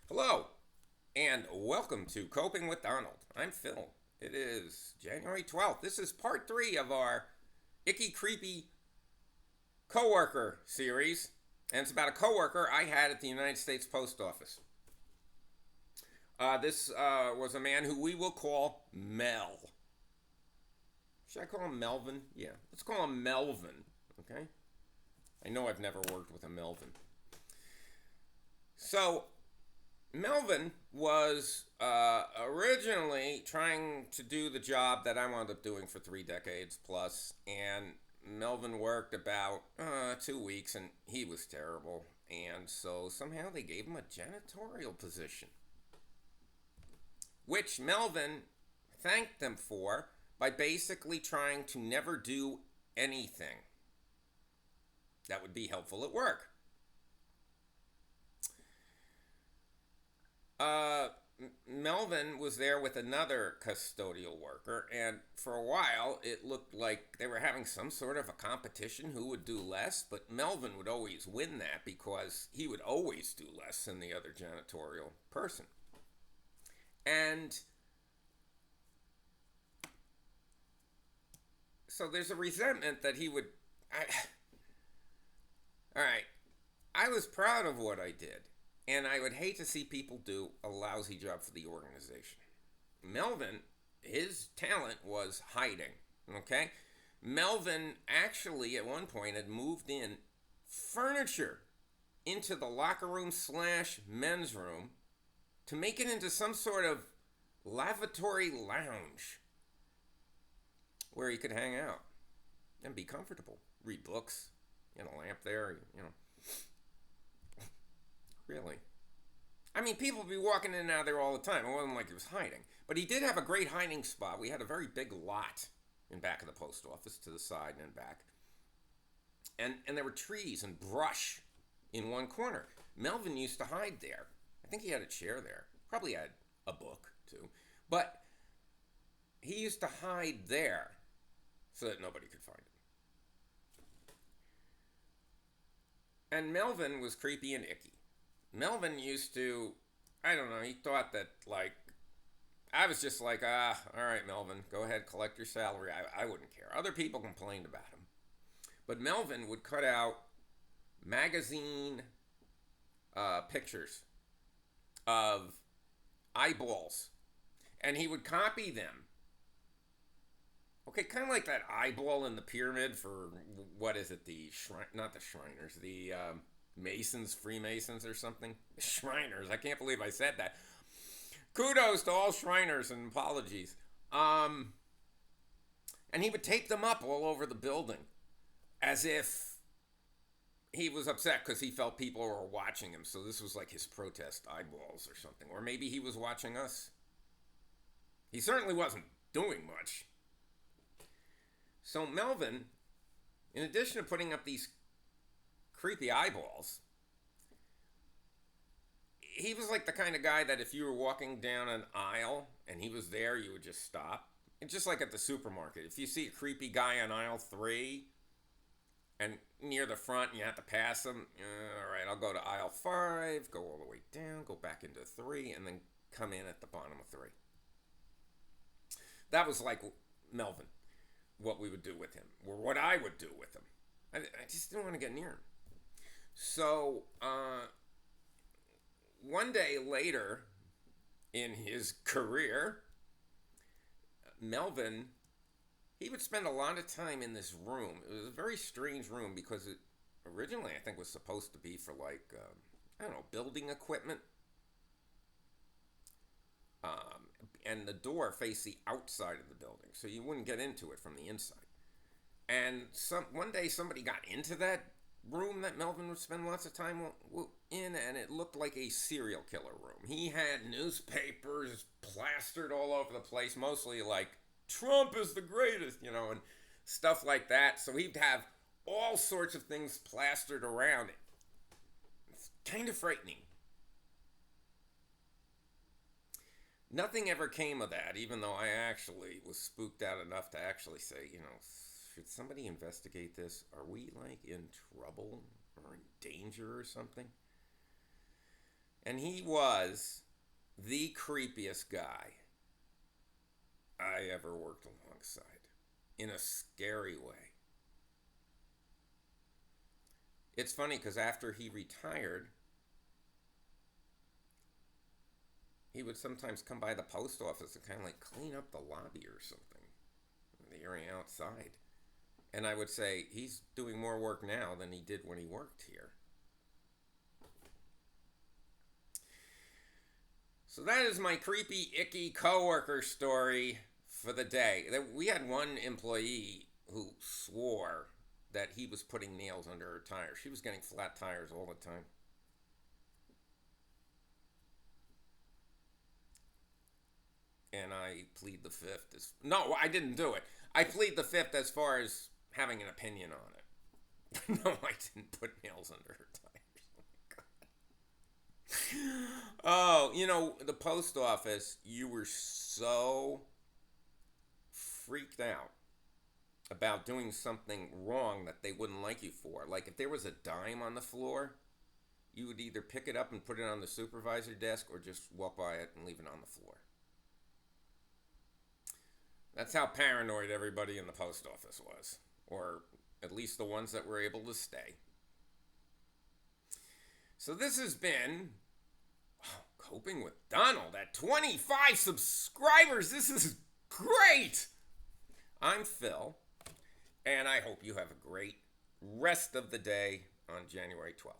Hello, and welcome to Coping with Donald. I'm Phil. It is January 12th. This is part 3 of our icky, creepy coworker series, and it's about a coworker I had at the United States Post Office. This was a man who we will call Mel. Should I call him Melvin? Yeah, let's call him Melvin, okay? I know I've never worked with a Melvin. So, Melvin was originally trying to do the job that I wound up doing for 3 decades plus, and Melvin worked about 2 weeks, and he was terrible. And so somehow they gave him a janitorial position, which Melvin thanked them for by basically trying to never do anything that would be helpful at work. Uh, Melvin was there with another custodial worker, and for a while it looked like they were having some sort of a competition who would do less, but Melvin would always win that because he would always do less than the other janitorial person. And so there's a resentment that he would. All right, I was proud of what I did, and I would hate to see people do a lousy job for the organization. Melvin, his talent was hiding, okay? Melvin actually, at one point, had moved in furniture into the locker room slash men's room to make it into some sort of lavatory lounge where he could hang out and be comfortable, read books, a lamp there, Really. I mean, people would be walking in and out of there all the time. It wasn't like he was hiding. But he did have a great hiding spot. We had a very big lot in back of the post office to the side and in back. And there were trees and brush in one corner. Melvin used to hide there. I think he had a chair there. Probably had a book, too. But he used to hide there so that nobody could find him. And Melvin was creepy and icky. Melvin used to, I don't know, he thought that, I was just like, all right, Melvin, go ahead, collect your salary. I wouldn't care. Other people complained about him. But Melvin would cut out magazine pictures of eyeballs, and he would copy them. Okay, kind of like that eyeball in the pyramid for, what is it, not the Shriners, the Masons, Freemasons or something? Shriners, I can't believe I said that. Kudos to all Shriners and apologies. And he would tape them up all over the building as if he was upset because he felt people were watching him. So this was like his protest eyeballs or something. Or maybe he was watching us. He certainly wasn't doing much. So Melvin, in addition to putting up these creepy eyeballs, he was like the kind of guy that if you were walking down an aisle and he was there, you would just stop. And just like at the supermarket, if you see a creepy guy on aisle 3 and near the front and you have to pass him, all right, I'll go to aisle 5, go all the way down, go back into 3, and then come in at the bottom of 3. That was like Melvin, what we would do with him, or what I would do with him. I just didn't want to get near him. So, one day later in his career, Melvin, he would spend a lot of time in this room. It was a very strange room because it originally, I think, was supposed to be for I don't know, building equipment. And the door faced the outside of the building, so you wouldn't get into it from the inside. And one day somebody got into that room that Melvin would spend lots of time in, and it looked like a serial killer room. He had newspapers plastered all over the place, mostly like, Trump is the greatest, and stuff like that. So he'd have all sorts of things plastered around it. It's kind of frightening. Nothing ever came of that, even though I actually was spooked out enough to actually say, should somebody investigate this? Are we in trouble or in danger or something? And he was the creepiest guy I ever worked alongside, in a scary way. It's funny because after he retired, he would sometimes come by the post office and kind of like clean up the lobby or something, the area outside. And I would say, he's doing more work now than he did when he worked here. So that is my creepy, icky coworker story for the day. We had one employee who swore that he was putting nails under her tires. She was getting flat tires all the time. And I plead the fifth. No, I didn't do it. I plead the fifth as far as having an opinion on it. No, I didn't put nails under her tires. Oh, you know, the post office, you were so freaked out about doing something wrong that they wouldn't like you for. Like if there was a dime on the floor, you would either pick it up and put it on the supervisor desk or just walk by it and leave it on the floor. That's how paranoid everybody in the post office was, or at least the ones that were able to stay. So this has been Coping with Donald at 25 subscribers. This is great. I'm Phil, and I hope you have a great rest of the day on January 12th.